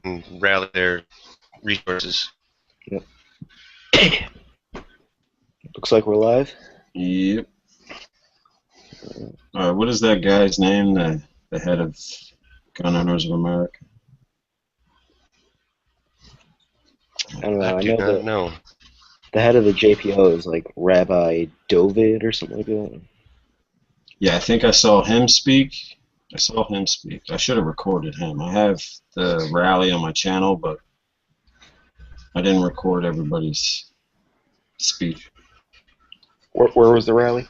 can rally their resources. Yep. Looks like we're live. Yep. What is that guy's name? The head of Gun Owners of America? I don't know. I I do know not know. the head of the JPO is like Rabbi Dovid or something like that. Yeah, I think I saw him speak. I should have recorded him. I have the rally on my channel, but I didn't record everybody's speech. Where was the rally?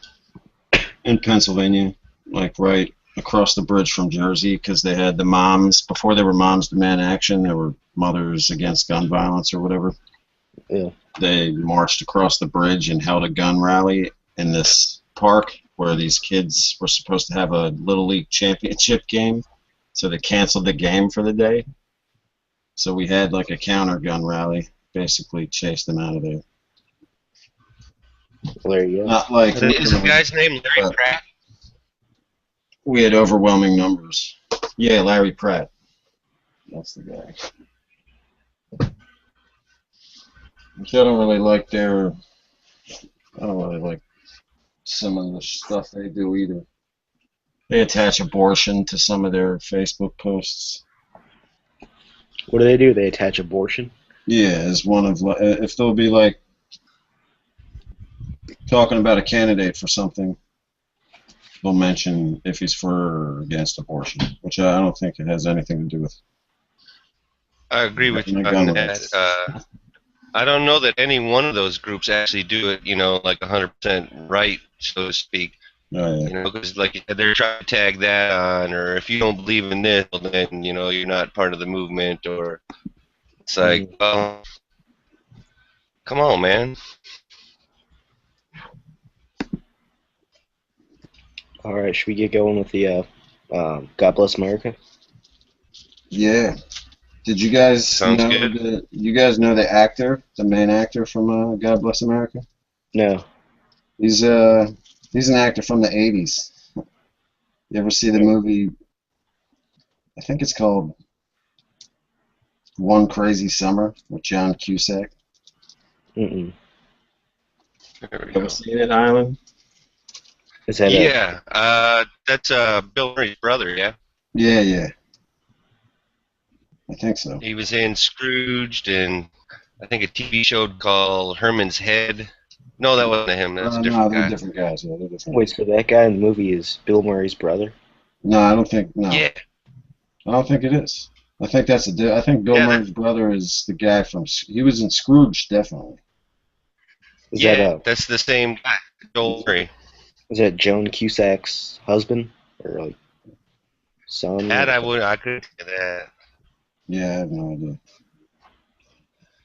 In Pennsylvania, like right across the bridge from Jersey, because they had the moms, before they were moms demand action, there were mothers against gun violence or whatever. Yeah. They marched across the bridge and held a gun rally in this park where these kids were supposed to have a Little League championship game, so they canceled the game for the day. So we had like a counter gun rally, basically chased them out of there. Well, there you go. Not like Is the guy's name Larry Pratt? we had overwhelming numbers. Yeah, Larry Pratt. That's the guy. Which I don't really like their. I don't really like some of the stuff they do either. They attach abortion to some of their Facebook posts. What do? They attach abortion? Yeah, as one of if they'll be like talking about a candidate for something, they'll mention if he's for or against abortion, which I don't think it has anything to do with. I agree with you on that. I don't know that any one of those groups actually do it, like 100% right, so to speak. Oh, yeah. Because like they're trying to tag that on, or if you don't believe in this, well, then you're not part of the movement, or it's like, well, come on, man. All right, should we get going with the God Bless America? Yeah. Did you guys Sounds know good. you guys know the actor, the main actor from God Bless America? No. He's an actor from the 80s. You ever see the movie? I think it's called One Crazy Summer with John Cusack. Mm-mm. There we Ever go. seen it, Island? Is that Yeah, that's Bill Murray's brother, yeah? Yeah. I think so. He was in Scrooged and I think a TV show called Herman's Head. No, that wasn't him. That's a No, different they're guy. different guys. Yeah, they're different. Wait, so that guy in the movie is Bill Murray's brother? No, I don't think. No, Yeah. I don't think it is. I think that's I think Bill Murray's brother is the guy from. He was in Scrooge, definitely. That's the same guy, Joel Murray. Is that Joan Cusack's husband or like son? That I couldn't say that. Yeah, I have no idea.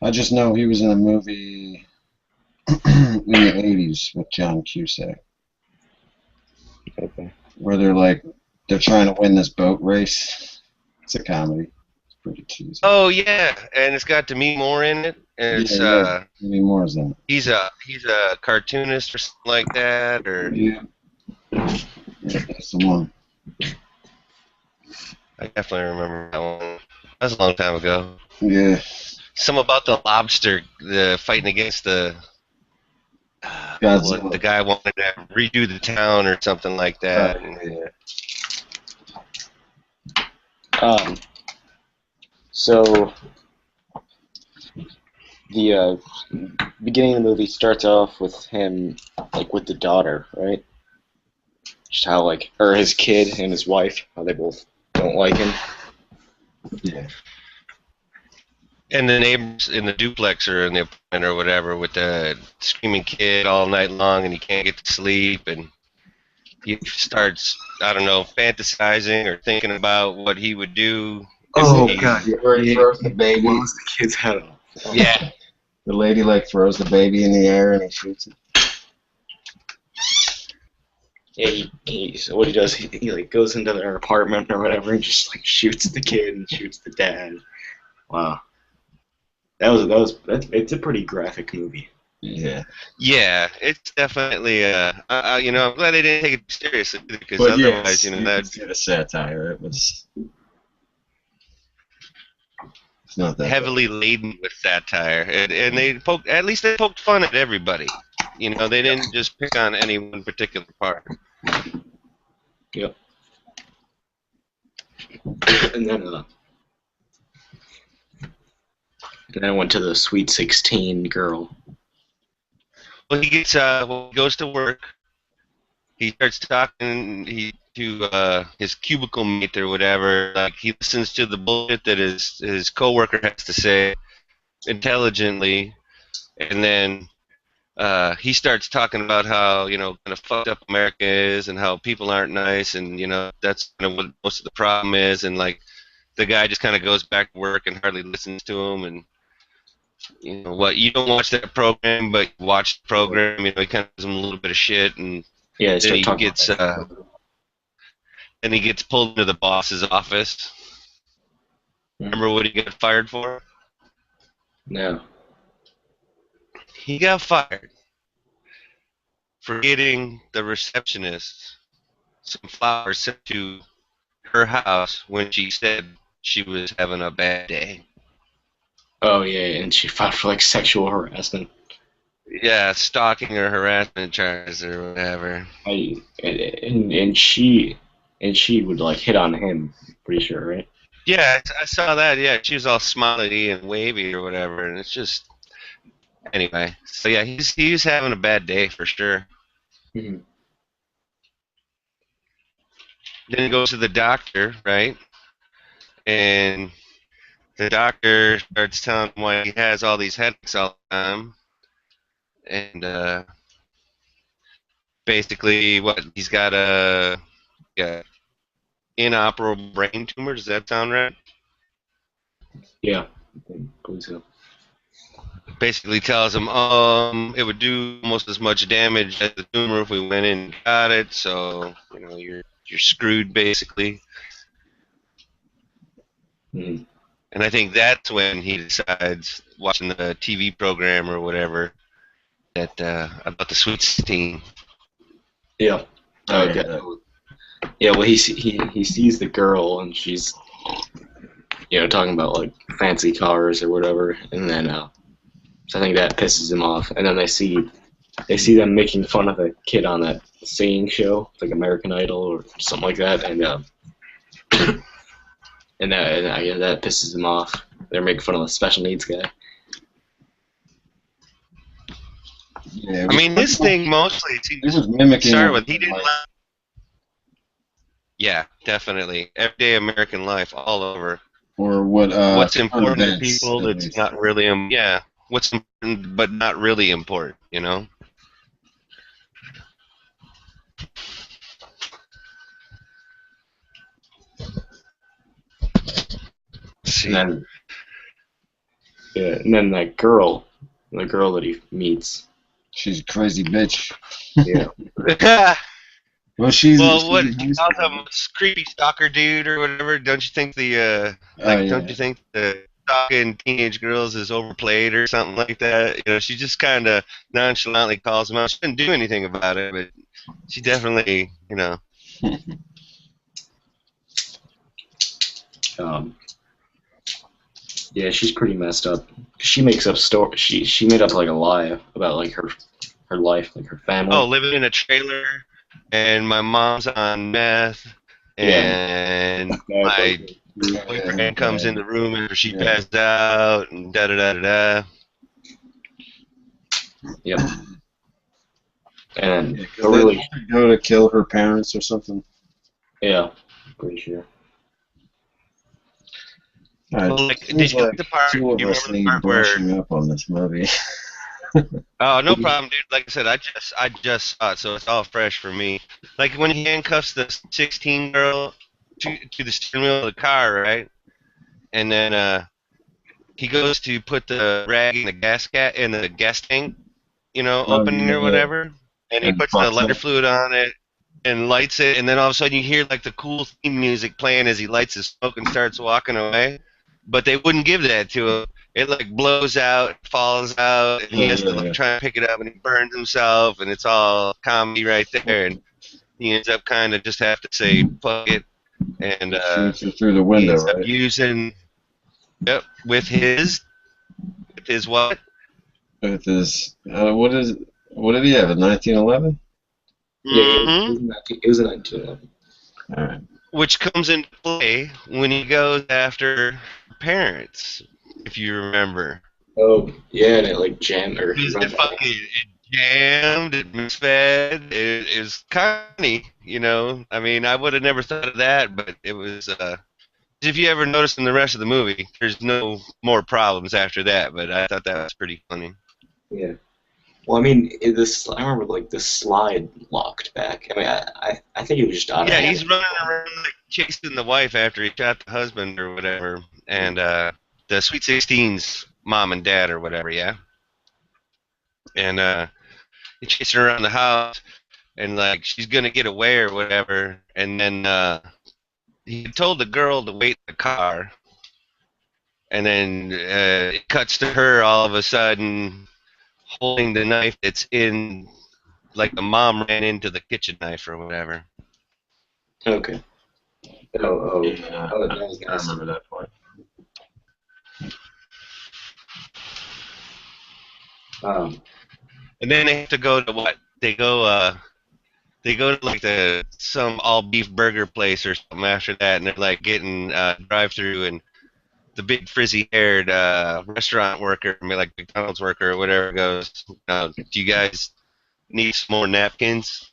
I just know he was in a movie in the 80s with John Cusack. Okay. Where they're trying to win this boat race. It's a comedy. It's pretty cheesy. Oh yeah, and it's got Demi Moore in it, and it's Demi Moore is in it. he's a cartoonist or something like that, or Yeah, that's the one. I definitely remember that one. That was a long time ago. Yeah. Some about the lobster, the fighting against the Godzilla. guy wanted to redo the town or something like that. So the beginning of the movie starts off with him like with the daughter, right? Just how or his kid and his wife, how they both don't like him. Yeah. And the neighbors in the duplex or in the apartment or whatever with the screaming kid all night long and he can't get to sleep and he starts, I don't know, fantasizing or thinking about what he would do. Oh, God. Where he throws the baby. Blows the kid's head off. Yeah. The lady throws the baby in the air and he shoots it. Yeah, so what he does, he goes into their apartment or whatever and just shoots the kid and shoots the dad. Wow. It's a pretty graphic movie. Yeah. Yeah, it's definitely I'm glad they didn't take it seriously because But otherwise, yes, that's a satire. It was. It's not that heavily laden with satire, and they poked, at least they poked fun at everybody. You know, they didn't just pick on any one particular part. Yep. And then I went to the Sweet 16 girl. Well, he gets when he goes to work, he starts talking to his cubicle mate or whatever. Like, he listens to the bullshit that his coworker has to say intelligently, and then he starts talking about how, you know, kind of fucked up America is and how people aren't nice, and, you know, that's kind of what most of the problem is. And, like, the guy just kind of goes back to work and hardly listens to him. And, you know, what, you don't watch that program, but you watch the program. You know, he kind of gives him a little bit of shit, and Yeah, then he gets pulled into the boss's office. Remember what he got fired for? No. He got fired for getting the receptionist some flowers sent to her house when she said she was having a bad day. Oh yeah, and she filed for like sexual harassment. Yeah, stalking or harassment charges or whatever. And she would like hit on him. Pretty sure, right? Yeah, I saw that. Yeah, she was all smiley and wavy or whatever, and it's just anyway. So yeah, he's having a bad day for sure. Mm-hmm. Then he goes to the doctor, right? And the doctor starts telling him why he has all these headaches all the time. And basically, what he's got a inoperable brain tumor. Does that sound right? Yeah, I believe so. Basically tells him, it would do almost as much damage as the tumor if we went in and got it. So, you know, you're screwed basically. Mm-hmm. And I think that's when he decides, watching the TV program or whatever, that about the Sweet 16. Yeah. Okay. Yeah. Well, he sees the girl, and she's, you know, talking about like fancy cars or whatever, and then so I think that pisses him off. And then they see them making fun of a kid on that singing show, like American Idol or something like that, and that pisses him off. They're making fun of a special needs guy. Yeah, I mean, this thing mostly this is mimicking. start with he didn't. Yeah, definitely. Everyday American life, all over. Or what? What's important to events, people at that's least. not really what's important but not really important, you know? Let's see. And then that girl, the girl that he meets. She's a crazy bitch. Yeah. Well, she's. Well, what she's he calls him creepy stalker dude or whatever? Don't you think don't you think the stalking teenage girls is overplayed or something like that? You know, she just kind of nonchalantly calls him out. She didn't do anything about it, but she definitely, you know. Yeah, she's pretty messed up. She makes up story. She made up like a lie about like her life, like her family. Oh, living in a trailer, and my mom's on meth, and my boyfriend comes in the room and she passed out, and da da da da da. Yep. And really go to kill her parents or something. Yeah, pretty sure. Well, like, did you get the part? Do you remember the part where? Up on this movie. Oh, no problem, dude. Like I said, I just saw it, so it's all fresh for me. Like when he handcuffs the 16 girl to the steering wheel of the car, right? And then he goes to put the rag in the gas tank, you know, opening or whatever, and he puts the lighter fluid on it and lights it, and then all of a sudden you hear like the cool theme music playing as he lights his smoke and starts walking away. But they wouldn't give that to him. It like blows out, falls out, and he has to like, try and pick it up, and he burns himself, and it's all comedy right there. And he ends up kind of just have to say fuck it, and through the window, he ends up right? using. Yep, with his what? With his what did he have? A 1911? Yeah, Mm-hmm. it was in 1911. All right. Which comes into play when he goes after her parents, if you remember. Oh, yeah, and it like jammed or It runs out. fucking it jammed, it misfed, it was funny, you know. I mean, I would have never thought of that, but it was. If you ever noticed in the rest of the movie, there's no more problems after that. But I thought that was pretty funny. Yeah. Well, I mean, I remember like the slide locked back. I mean, I think it was just out of Yeah, hand. he's running around like chasing the wife after he shot the husband or whatever, and the Sweet Sixteen's mom and dad or whatever. Yeah, and he's chasing her around the house, and like she's gonna get away or whatever, and then he told the girl to wait in the car, and then it cuts to her all of a sudden holding the knife that's in, like the mom ran into the kitchen knife or whatever. Okay. Yeah, Oh, that was I nice. remember that part. Um, And then they have to go to what? They go to like some all beef burger place or something after that, and they're like getting drive through, and the big frizzy haired restaurant worker, I mean, like McDonald's worker or whatever, goes, "Do you guys need some more napkins?"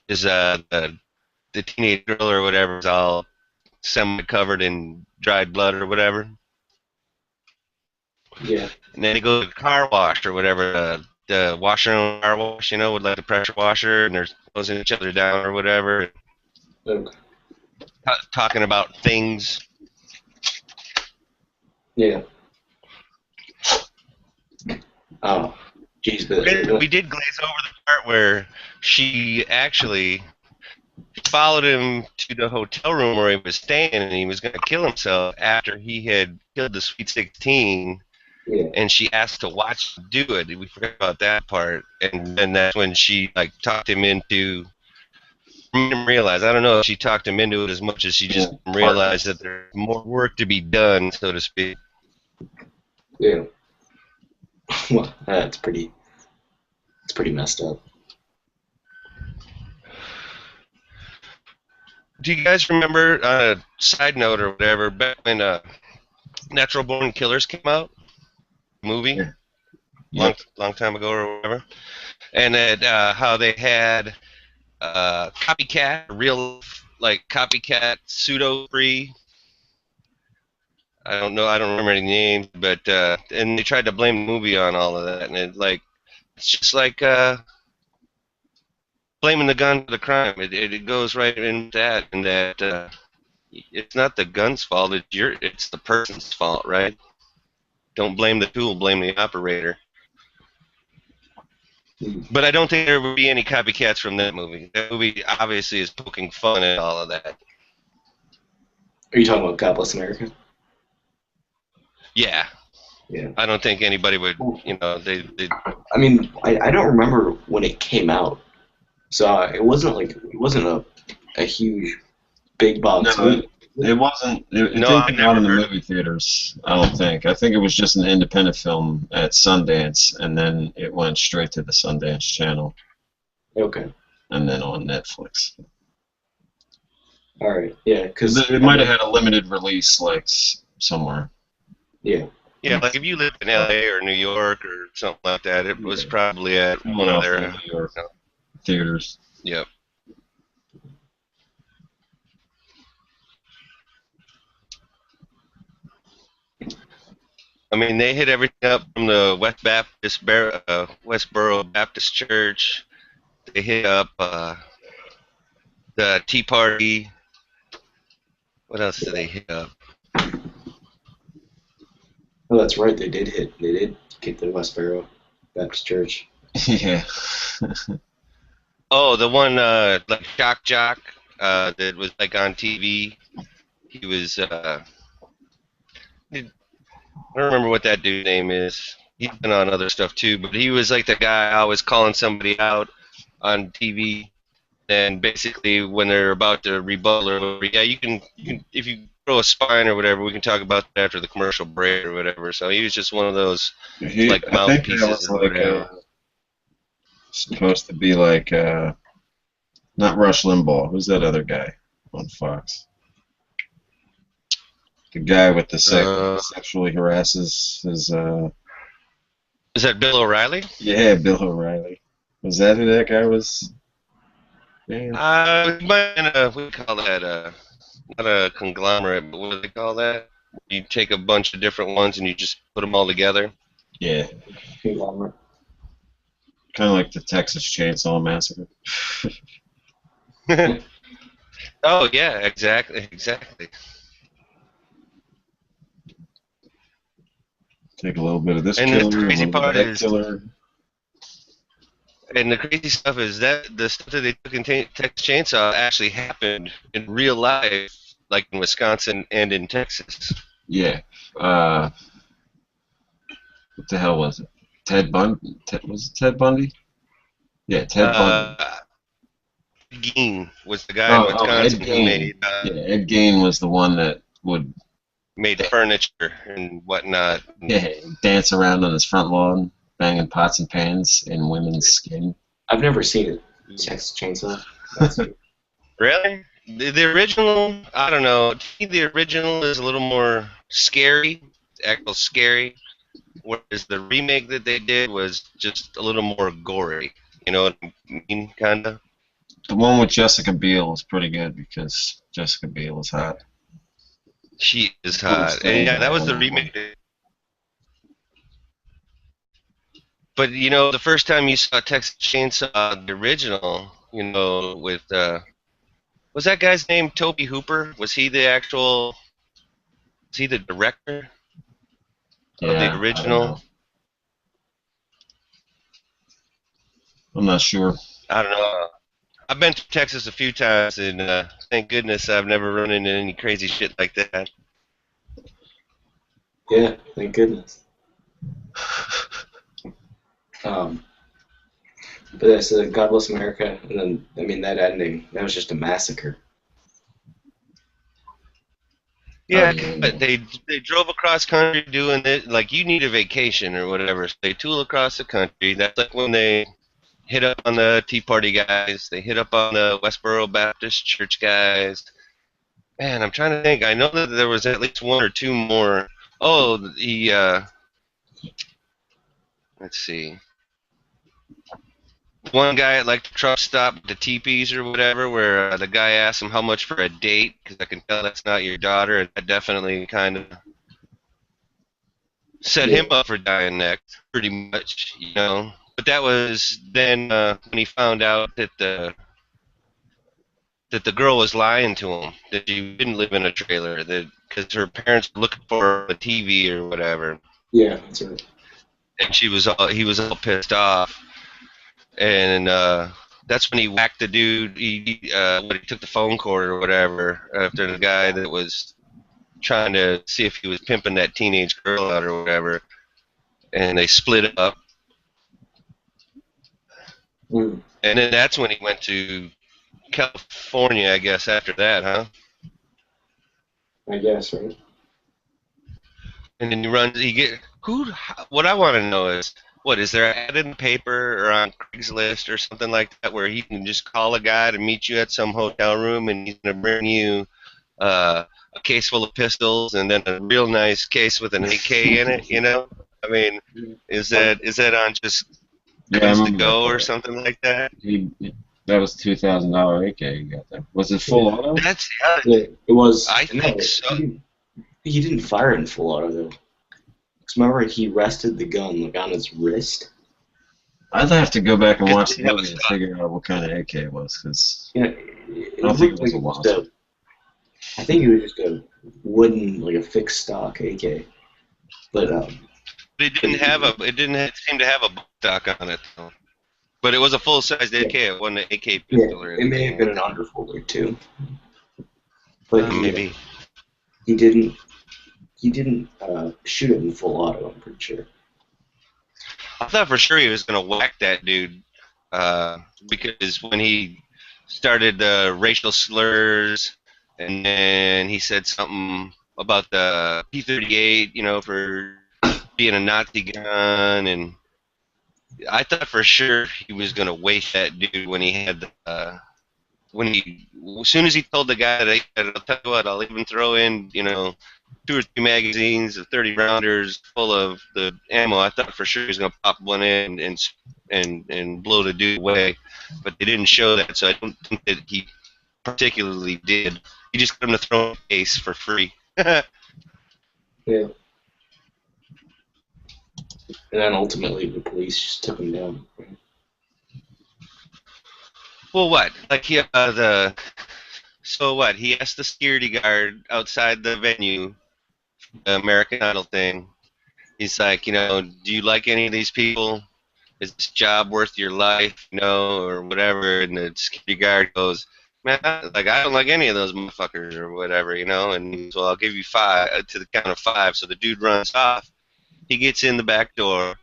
Is the teenage girl or whatever is all semi covered in dried blood or whatever. yeah. And then they go to the car wash or whatever, the washer and car wash, you know, with like the pressure washer, and they're closing each other down or whatever, Okay. talking about things. Yeah. Oh, jeez, We did glaze over the part where she actually followed him to the hotel room where he was staying, and he was going to kill himself after he had killed the Sweet 16, yeah. and she asked to watch him do it. We forgot about that part, and then that's when she like talked him into. Made him realize. I don't know if she talked him into it as much as she just realized that there's more work to be done, so to speak. Yeah. Well, it's pretty messed up. Do you guys remember, side note or whatever, back when Natural Born Killers came out, movie, Yeah. long time ago or whatever, and that how they had copycat, real like copycat pseudo free. I don't know. I don't remember any names, but and they tried to blame the movie on all of that, and it's just like blaming the gun for the crime. It goes right in that, and that it's not the gun's fault. It's the person's fault, right? Don't blame the tool. Blame the operator. But I don't think there would be any copycats from that movie. That movie obviously is poking fun at all of that. Are you talking about God Bless America? Yeah. Yeah. I don't think anybody would, they I mean, I don't remember when it came out, so it wasn't a huge big box No, movie. it wasn't. It No, didn't I come out in the never heard. movie theaters. I don't think. I think it was just an independent film at Sundance, and then it went straight to the Sundance Channel, Okay. and then on Netflix. All right. Yeah, because It might have had a limited release, like somewhere. yeah. Yeah, like if you lived in LA or New York or something like that, it was probably at one Went of off their. in New York theaters. Yep. I mean, they hit everything up from the Westboro Baptist Church. They hit up the Tea Party. What else did they hit up? Oh, that's right. They did get the Westboro Baptist Church. Yeah. Oh, the one like Shock Jock that was like on TV. He was I don't remember what that dude's name is. He's been on other stuff too, but he was like the guy always calling somebody out on TV. And basically, when they're about to rebuttal or whatever, yeah, you can if you throw a spine or whatever, we can talk about that after the commercial break or whatever. So he was just one of those I think that mouthpieces was or like whatever. supposed to be like not Rush Limbaugh. Who's that other guy on Fox? The guy with the sexually harasses his. Is that Bill O'Reilly? Yeah, Bill O'Reilly. Was that who that guy was? Yeah. We call that not a conglomerate, but what do they call that? You take a bunch of different ones and you just put them all together. Yeah. Conglomerate. Kind of like the Texas Chainsaw Massacre. Oh yeah, exactly. Take a little bit of this And killer, the a crazy little bit of part that is, killer. and the crazy stuff is that the stuff that they took in Texas Chainsaw actually happened in real life, like in Wisconsin and in Texas. Yeah. What the hell was it? Ted Bundy? Was it Ted Bundy? Yeah, Ted Bundy. Ed Gein was the guy in Wisconsin who Ed Gein was the one that would made furniture and whatnot. Dance around on his front lawn, banging pots and pans in women's skin. I've never seen it. Texas Chainsaw. Really? The original, I don't know. To me, the original is a little more scary, actual scary, whereas the remake that they did was just a little more gory. You know what I mean, kind of? The one with Jessica Biel is pretty good because Jessica Biel is hot. She is hot. And yeah, that was the remake. But, you know, the first time you saw Texas Chainsaw, the original, you know, with, was that guy's name Toby Hooper? Was he the director of the original? I'm not sure. I don't know. I've been to Texas a few times, and thank goodness I've never run into any crazy shit like that. Yeah, thank goodness. But that's God Bless America, and then I mean that ending, that was just a massacre. Yeah, but they drove across country doing it like you need a vacation or whatever. So they tool across the country. That's like when they hit up on the Tea Party guys. They hit up on the Westboro Baptist Church guys. Man, I'm trying to think. I know that there was at least one or two more. Oh, let's see. One guy at like the truck stop, the teepees or whatever, where the guy asked him how much for a date, because I can tell that's not your daughter, and that definitely kind of set him up for dying next, pretty much, you know. But that was then when he found out that the girl was lying to him, that she didn't live in a trailer, that because her parents were looking for her on the TV or whatever. Yeah, that's right. And he was all pissed off. And that's when he whacked the dude. When he took the phone cord or whatever after the guy that was trying to see if he was pimping that teenage girl out or whatever. And they split up. Mm. And then that's when he went to California, I guess, after that, huh? I guess, right? And then what I want to know is, what, is there an ad in the paper or on Craigslist or something like that where he can just call a guy to meet you at some hotel room and he's going to bring you a case full of pistols and then a real nice case with an AK in it, you know? I mean, is that on just Guns to Go or something like that? That was $2,000 AK you got there. Was it full auto? It was. I think so. He didn't fire in full auto, though. Because remember, he rested the gun like on his wrist. I'd have to go back and watch the movie to figure out what kind of AK it was, because I don't think it was a Wasp. I think it was just a wooden, like a fixed stock AK. But it didn't seem to have a stock on it though. But it was a full-sized AK. It wasn't an AK pistol or anything. It may have been an underfolder too. But maybe he didn't shoot it in full auto, I'm pretty sure. I thought for sure he was going to whack that dude because when he started the racial slurs and then he said something about the P-38, for being a Nazi gun, and I thought for sure he was gonna waste that dude when he had as soon as he told the guy that I'll tell you what, I'll even throw in, 2 or 3 magazines of 30 rounders full of the ammo. I thought for sure he was gonna pop one in and blow the dude away, but they didn't show that, so I don't think that he particularly did. He just got him to throw in a case for free. Yeah. And then ultimately the police just took him down. Well, what? Like so what? He asked the security guard outside the venue, the American Idol thing. He's like, do you like any of these people? Is this job worth your life? Or whatever. And the security guard goes, man, I don't like any of those motherfuckers or whatever, And he goes, well, I'll give you 5 to the count of 5. So the dude runs off. He gets in the back door.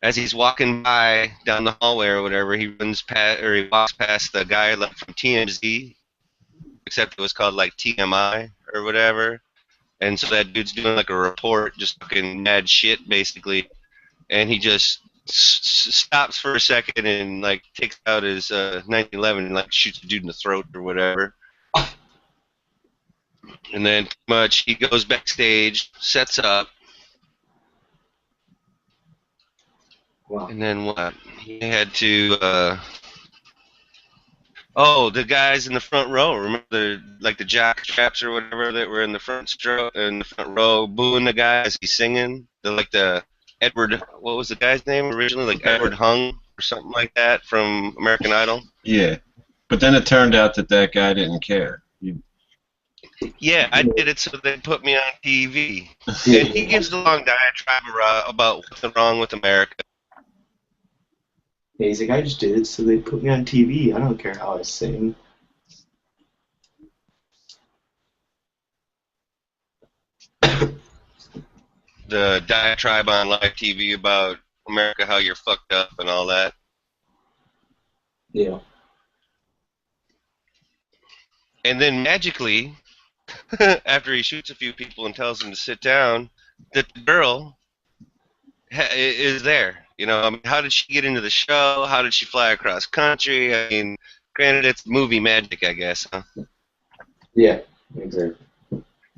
As he's walking by down the hallway or whatever, he walks past the guy from TMZ, except it was called like TMI or whatever. And so that dude's doing like a report, just fucking mad shit basically. And he just stops for a second and like takes out his 1911 and like shoots the dude in the throat or whatever. And then pretty much he goes backstage, sets up. Wow. And then what? He had to. The guys in the front row. Remember the jock straps or whatever that were in the front row, booing the guy as he's singing. The Edward. What was the guy's name originally? Like Edward Hung or something like that from American Idol. Yeah, but then it turned out that guy didn't care. Yeah, I did it so they put me on TV. And he gives the long diatribe about what's wrong with America. Yeah, he's like, I just did it so they put me on TV. I don't care how I sing. The diatribe on live TV about America, how you're fucked up and all that. Yeah. And then magically, after he shoots a few people and tells them to sit down, that the girl is there. How did she get into the show? How did she fly across country? I mean, granted, it's movie magic, I guess, huh? Yeah, exactly.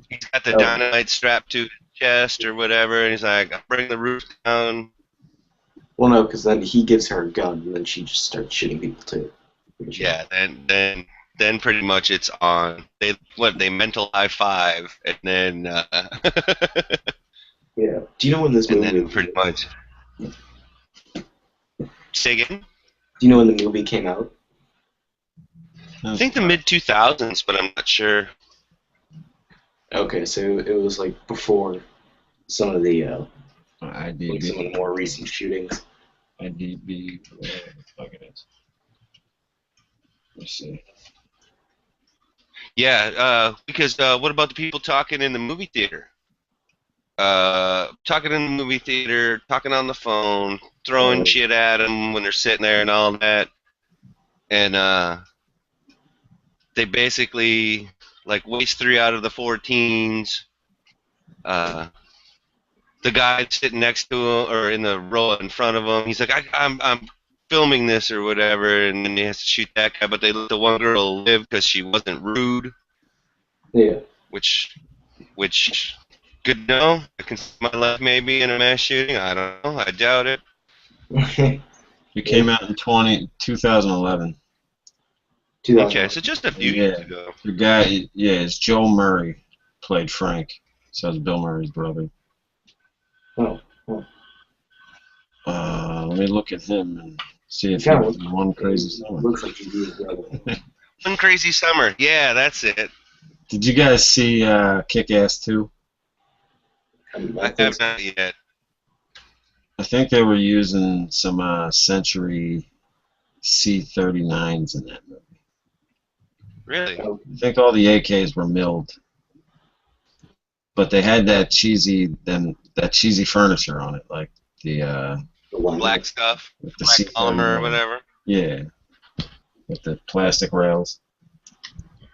He's got the dynamite strapped to his chest or whatever, and he's like, I'll bring the roof down. Well, no, because then he gives her a gun, and then she just starts shooting people, too. Yeah, then pretty much it's on. They mental high five, and then... Yeah. Do you know when this movie... And then pretty much... Say again? Do you know when the movie came out? I think the mid-2000s, but I'm not sure. Okay, so it was like before some of the IDB. some of the more recent shootings. IDB, whatever the fuck it is. Let's see. Yeah, because what about the people talking in the movie theater? Talking in the movie theater, talking on the phone, throwing shit at them when they're sitting there and all that. And they basically like waste 3 out of the 4 teens. The guy sitting next to him or in the row in front of him, he's like, I'm filming this or whatever, and then he has to shoot that guy, but they let the one girl live because she wasn't rude. Yeah. Which good to know. I can see my life maybe in a mass shooting. I don't know. I doubt it. It came out in 2011. Okay, so just a few years ago. The guy, it's Joel Murray, played Frank. So it's Bill Murray's brother. Oh. Let me look at him and see if he was in One Crazy Summer. Looks like he's his brother. One Crazy Summer. Yeah, that's it. Did you guys see Kick-Ass 2? I have not yet. I think they were using some Century C-39s in that movie. Really? I think all the AKs were milled, but they had that cheesy furniture on it, like the black stuff, with the black armor or whatever. Yeah, with the plastic rails.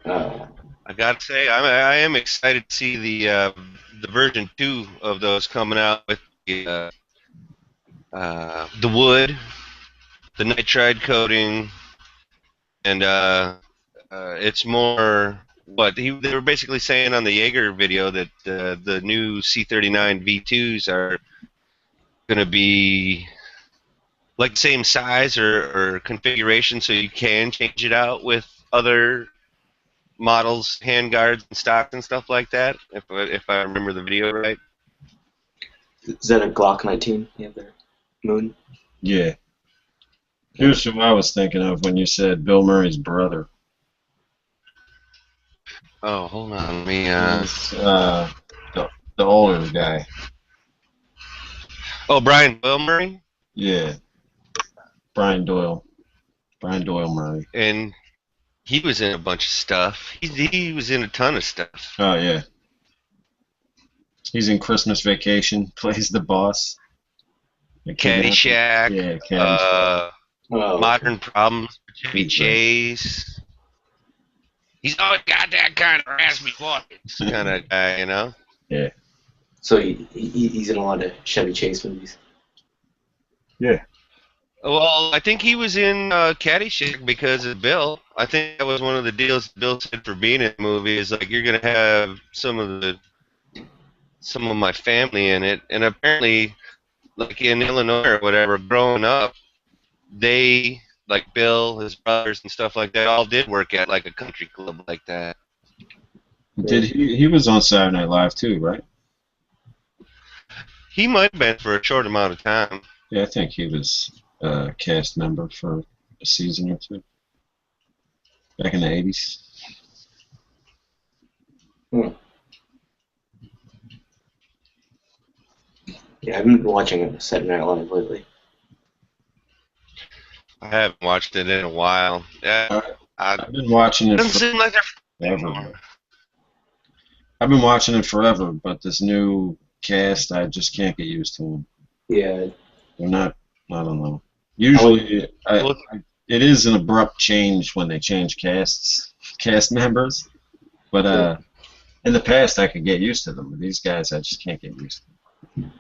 I I gotta say, I am excited to see the version 2 of those coming out with the wood, the nitride coating, and it's more what they were basically saying on the Jaeger video that the new C39 V2s are going to be like the same size or configuration, so you can change it out with other models, handguards, and stocks and stuff like that. If I remember the video right. Is that a Glock 19 you have there? Moon? Yeah. Here's who I was thinking of when you said Bill Murray's brother. Oh, hold on, let me. It's, the older guy. Oh, Brian Doyle Murray, Yeah. Brian Doyle. Brian Doyle Murray. and he was in a bunch of stuff. He was in a ton of stuff. Oh, yeah. He's in Christmas Vacation, plays the boss. Caddyshack. Yeah, Caddyshack. Modern Problems with Chevy Chase. He's always got that kind of raspy voice, kind of guy, you know. Yeah. So he's in a lot of Chevy Chase movies. Yeah. Well, I think he was in Caddyshack because of Bill. I think that was one of the deals Bill said for being in the movie is like you're gonna have some of my family in it, and apparently, like in Illinois or whatever, growing up, they like Bill, his brothers, and stuff like that all did work at like a country club like that. Did he was on Saturday Night Live too, right? He might have been for a short amount of time. Yeah, I think he was a cast member for a season or two. Back in the 80s. Yeah, I've been watching Saturday Night Live lately. I haven't watched it in a while. I've been watching it doesn't seem like forever. I've been watching it forever, but this new cast, I just can't get used to them. Yeah. They're not, I don't know. Usually, it is an abrupt change when they change cast members, but in the past I could get used to them. But these guys, I just can't get used to them.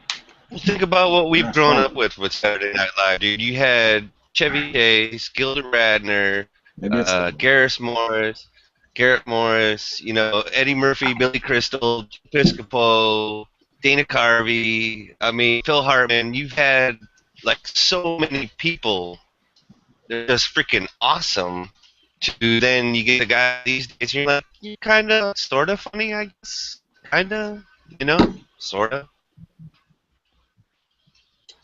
Well, think about what we've grown up with Saturday Night Live, dude. You had Chevy Chase, Gilda Radner, Garrett Morris, you know, Eddie Murphy, Billy Crystal, Piscopo, Dana Carvey. I mean, Phil Hartman. You've had like so many people. They're just freaking awesome. To then you get the guy these days, you're like, you're kind of, sort of funny, I guess. Kind of, you know, sort of.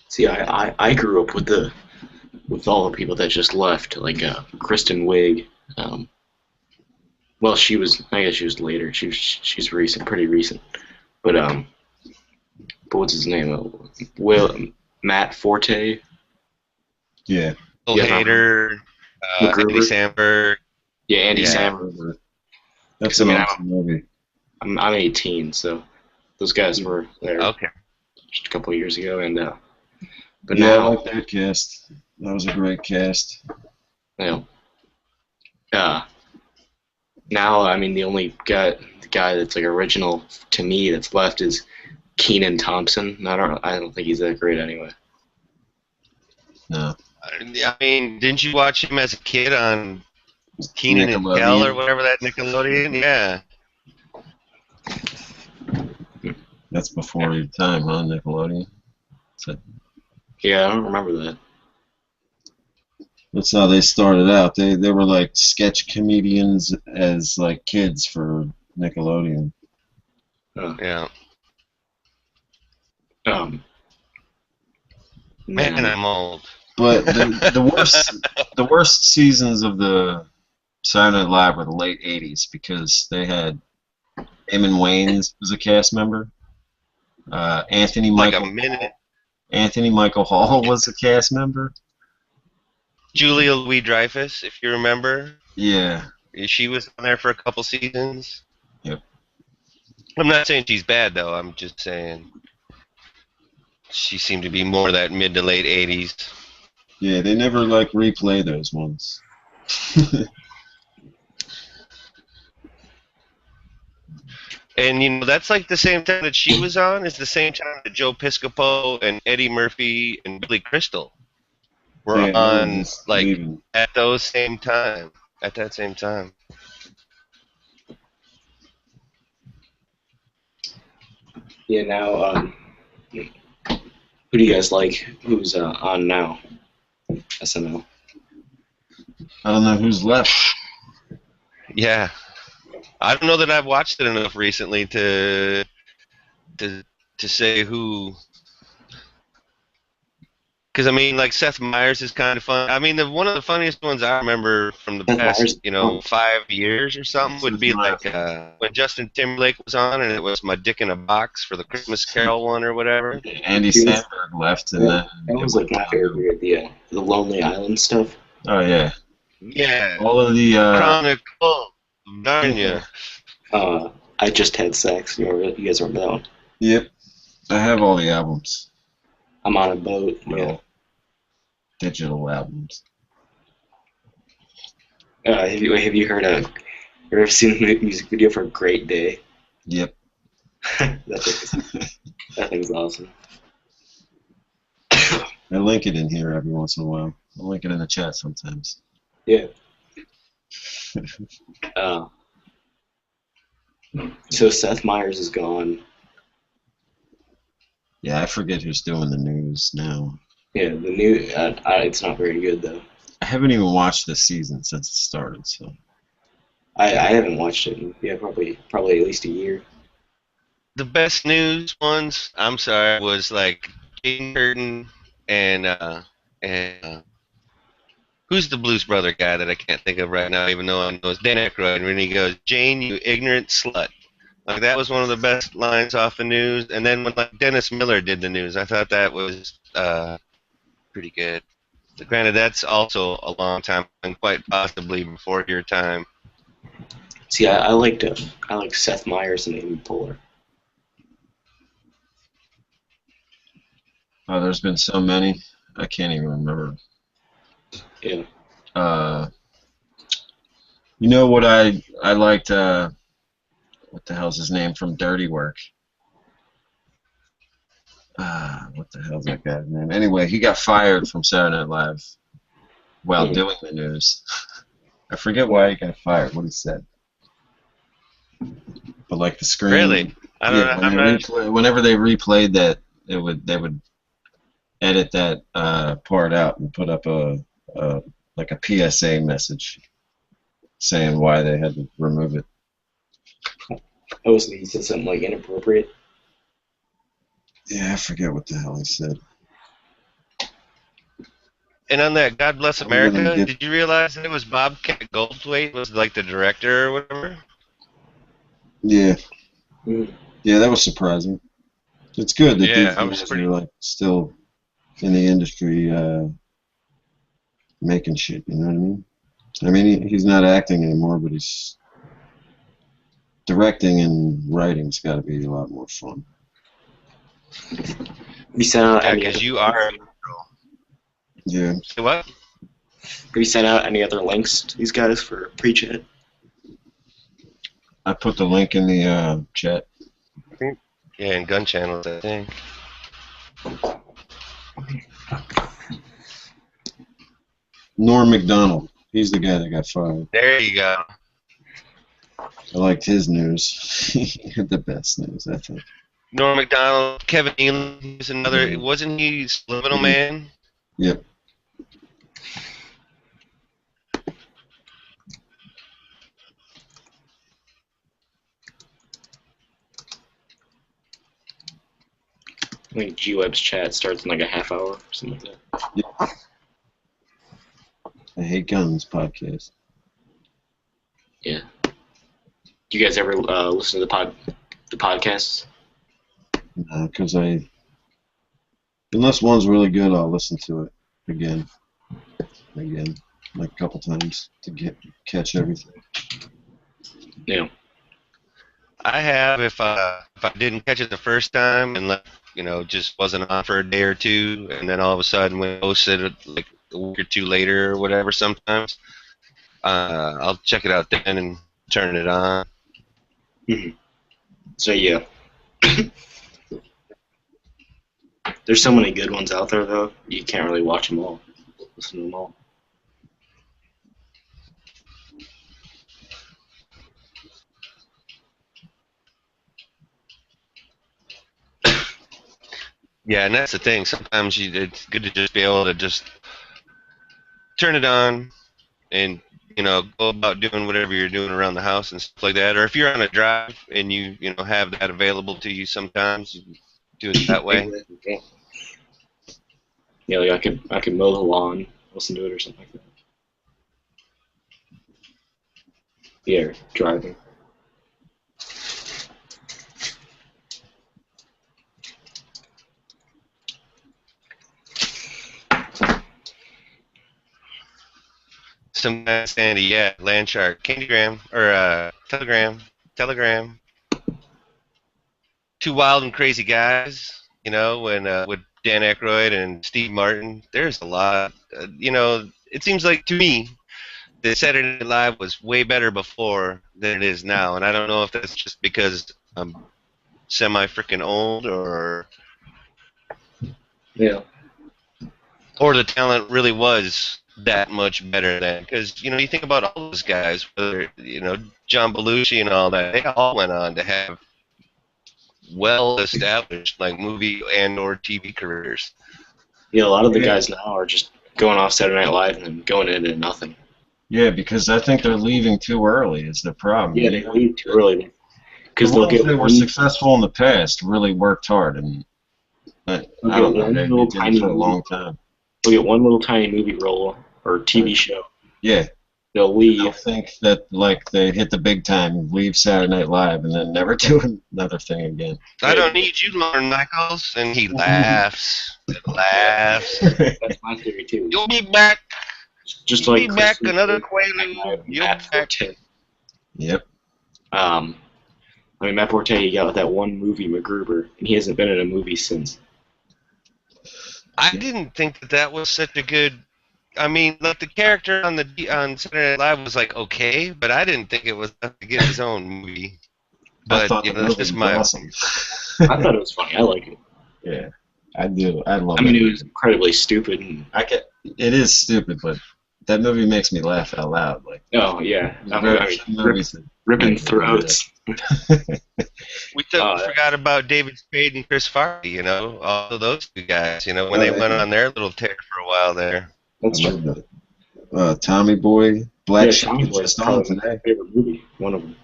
See, I grew up with all the people that just left, like Kristen Wiig. Well, I guess she was later. She's recent, pretty recent. But what's his name? Matt Forte. Yeah. Bill Hader, Andy Samberg. Yeah, Andy Samberg. That's an awesome movie. I'm 18, so those guys were there just a couple of years ago, and but yeah, now I like that cast. That was a great cast. You know, now I mean the only guy that's like original to me that's left is Kenan Thompson. I don't think he's that great anyway. No. I mean, didn't you watch him as a kid on Kenan and Kel or whatever that Nickelodeon? Yeah. That's before your time, huh, Nickelodeon? Yeah, I don't remember that. That's how they started out. They were like sketch comedians as like kids for Nickelodeon. Yeah. Man, I'm old. But the worst seasons of the Saturday Night Live were the late '80s because they had Damon Wayans was a cast member. Anthony Michael Hall was a cast member. Julia Louis-Dreyfus, if you remember. Yeah. She was on there for a couple seasons. Yep. I'm not saying she's bad, though. I'm just saying she seemed to be more that mid to late 80s. Yeah, they never, like, replay those ones. And that's like the same time that she was on. It's the same time that Joe Piscopo and Eddie Murphy and Billy Crystal were Yeah, they were on, just like, leaving. at those same time. At that same time. Yeah. Now, who do you guys like? Who's on now? SNL. I don't know who's left. Yeah. I don't know that I've watched it enough recently to say who. Because, I mean, like, Seth Meyers is kind of fun. I mean, one of the funniest ones I remember from the Seth past, Meyers. Oh, 5 years or something would Seth be Meyers. like when Justin Timberlake was on and it was My Dick in a Box for the Christmas Carol one or whatever. Andy Dude, Samberg left, and that then was like my favorite. The Lonely Island stuff. Oh yeah, Yeah. all of the Chronicle of Narnia. I Just Had Sex. You guys remember that one? Yep, I have all the albums. I'm on a boat. Yeah. Well, digital albums. Have you heard of or ever seen the music video for Great Day? Yep. that thing's awesome. I link it in here every once in a while. I link it in the chat sometimes. Yeah. So Seth Meyers is gone. Yeah, I forget who's doing the news now. Yeah, the new. It's not very good though. I haven't even watched this season since it started, so. I haven't watched it in probably at least a year. The best news ones, I'm sorry, was like Jane Curtin and who's the Blues Brother guy that I can't think of right now, even though I know it's Dan Aykroyd, when he goes, "Jane, you ignorant slut." Like, that was one of the best lines off the news. And then when, like, Dennis Miller did the news, I thought that was pretty good. But granted, that's also a long time and quite possibly before your time. See, I like Seth Meyers and Amy Poehler. Oh, there's been so many. I can't even remember. Yeah. You know what I liked, what the hell's his name from Dirty Work? What the hell's that guy's name? Anyway, he got fired from Saturday Night Live while doing the news. I forget why he got fired, what he said. But like the screen. Really? I don't know. Whenever they replayed that, they would edit that part out and put up a PSA message saying why they had to remove it. Oh, so he said something like inappropriate? Yeah, I forget what the hell he said. And on that God Bless America, did you realize that it was Bobcat Goldthwait was like the director or whatever? Yeah. Yeah, that was surprising. It's good that these guys are like still in the industry making shit, you know what I mean? I mean, he's not acting anymore, but he's directing and writing's got to be a lot more fun. You sent out because you are. Yeah. Say what? Have you sent out any other links to these guys for pre-chat? I put the link in the chat. Yeah, in Gun Channels, I think. Norm Macdonald. He's the guy that got fired. There you go. I liked his news. He had the best news, I think. Norm Macdonald, Kevin Nealon, he's another. Wasn't he Subliminal Man? Yep. I think G-Web's chat starts in like a half hour or something like that. Yep. I Hate Guns podcast. Yeah. Do you guys ever listen to the podcasts? Because unless one's really good, I'll listen to it again, like a couple times to catch everything. Yeah. I have if I didn't catch it the first time and just wasn't on for a day or two, and then all of a sudden when posted like a week or two later or whatever, sometimes I'll check it out then and turn it on. Mm-hmm. So yeah, there's so many good ones out there though. You can't really watch them all, listen to them all. Yeah, and that's the thing. Sometimes it's good to just be able to just turn it on and go about doing whatever you're doing around the house and stuff like that. Or if you're on a drive and you have that available to you, sometimes you do it that way. Yeah, like I could mow the lawn, listen to it or something like that. Yeah, driving. Some guy Sandy, yeah, Landshark, Candygram, or Telegram. Two wild and crazy guys, when with Dan Aykroyd and Steve Martin. There's a lot, it seems like to me that Saturday Night Live was way better before than it is now, and I don't know if that's just because I'm semi-freaking old or Yeah. the talent really was that much better then. Because, you think about all those guys, whether, John Belushi and all that, they all went on to have well-established, like, movie and or TV careers. Yeah, a lot of the guys now are just going off Saturday Night Live and then going into nothing. Yeah, because I think they're leaving too early is the problem. Yeah, they leave too early. Because The ones that were successful in the past really worked hard, and I don't know, they did it for a long time. They'll get one little tiny movie role or TV show. Yeah. They'll leave. They'll think that, like, they hit the big time, leave Saturday Night Live, and then never do another thing again. I don't need you, Lorne Michaels. And he laughs and laughs. That's my theory, too. You'll be back. Just You'll like be back, Chris another Rock, Quaalude. You'll be Matt back. Forte. Yep. Matt Forte, he got with that one movie, MacGruber, and he hasn't been in a movie since. I didn't think that was such a good. I mean, like, the character on Saturday Night Live was like okay, but I didn't think it was enough to get his own movie. But the that's movie just was my awesome. I thought it was funny. I like it. Yeah, I do. I love it. I mean, it was incredibly stupid. And, it is stupid, but that movie makes me laugh out loud. Like, oh yeah, ripping throats. We forgot about David Spade and Chris Farley. All of those two guys. When they went on their little tear for a while there. That's true. Tommy Boy, Black Sheep, Tommy Boy just is on probably my today. favorite movie. One of them.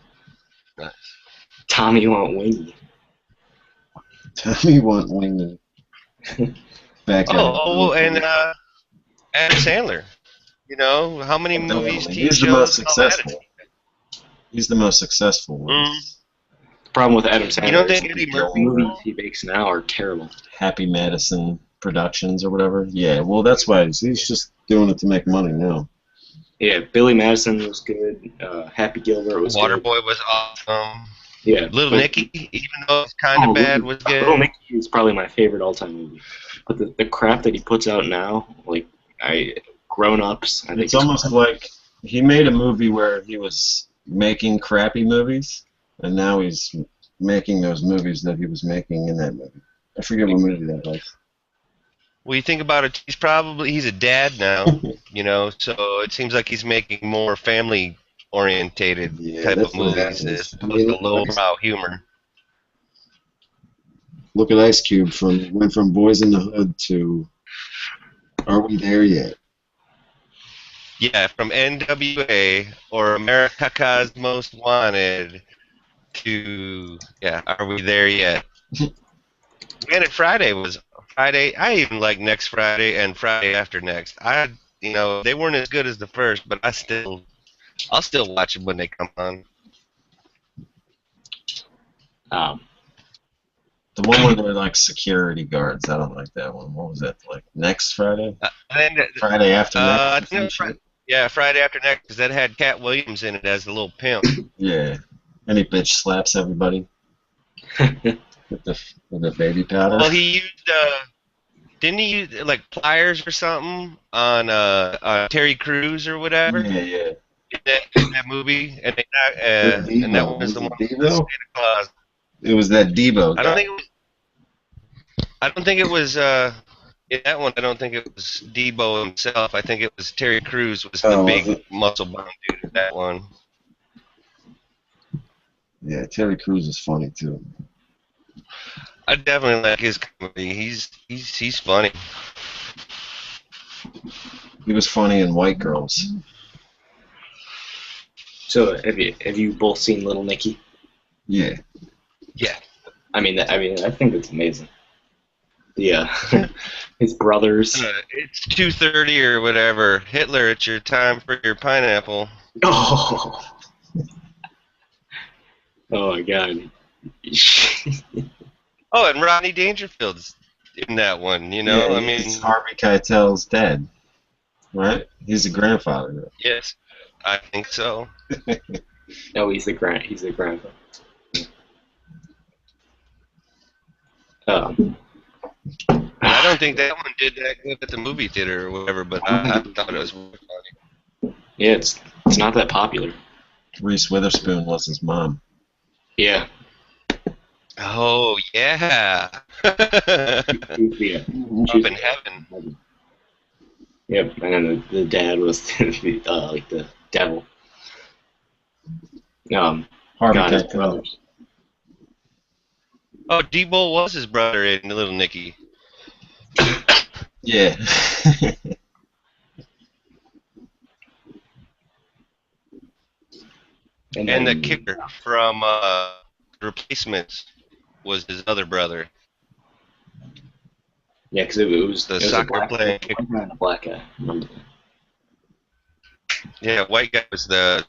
Nice. Tommy Want Wingy. Tommy Want Wingy. Back and Adam Sandler. How many movies, TV He's shows? the most successful. He's the most successful one. The problem with Adam Sandler You don't think is Eddie the Murphy movies he makes now are terrible. Happy Madison Productions or whatever. Yeah, well, that's why he's just doing it to make money now. Yeah, Billy Madison was good. Happy Gilbert was good. Waterboy was awesome. Yeah, Little Nicky, even though it's kind of bad, was good. Little Nicky is probably my favorite all-time movie. But the crap that he puts out now, like Grown Ups, I think it's almost like he made a movie where he was making crappy movies, and now he's making those movies that he was making in that movie. I forget what movie that was. Well, you think about it, he's a dad now, so it seems like he's making more family-orientated type of movies as opposed to lowbrow humor. Look at Ice Cube went from Boys in the Hood to Are We There Yet? Yeah, from NWA or America's Most Wanted to Are We There Yet? Planet Friday was Friday. I even like Next Friday and Friday After Next. They weren't as good as the first, but I'll still watch them when they come on. The one where they're like security guards, I don't like that one. What was that, like Next Friday? Friday After Next? Friday After Next, because that had Cat Williams in it as the little pimp. Yeah. And he bitch slaps everybody with the baby powder. Well, he used, didn't he use, like, pliers or something on Terry Crews or whatever? Yeah. In that movie, and that one is the one with Santa Claus. It was that Debo guy. I don't think it was. In that one, I don't think it was Debo himself. I think it was Terry Crews was the big muscle bound dude in that one. Yeah, Terry Crews is funny too. I definitely like his comedy. He's funny. He was funny in White Girls. So have you both seen Little Nicky? Yeah. Yeah. I think it's amazing. Yeah. His brothers. It's 2:30 or whatever. Hitler, it's your time for your pineapple. Oh. Oh my God. Oh, and Rodney Dangerfield's in that one. You know, Yeah, I mean, he's Harvey Keitel's dad, right? He's the grandfather. yes, I think so. No, he's the grandpa. I don't think that one did that good at the movie theater or whatever, but I thought it was really funny. Yeah, it's not that popular. Reese Witherspoon was his mom. Yeah. Oh yeah. Yeah. Up in heaven. Yep, and then the dad was like the devil. Harvey God, his Keitel. brothers. Oh, Debo was his brother in Little Nicky. Yeah. And the kicker from Replacements was his other brother. Yeah, because it was The it was soccer a playing black guy and a black guy. Remember that? Yeah, white guy was the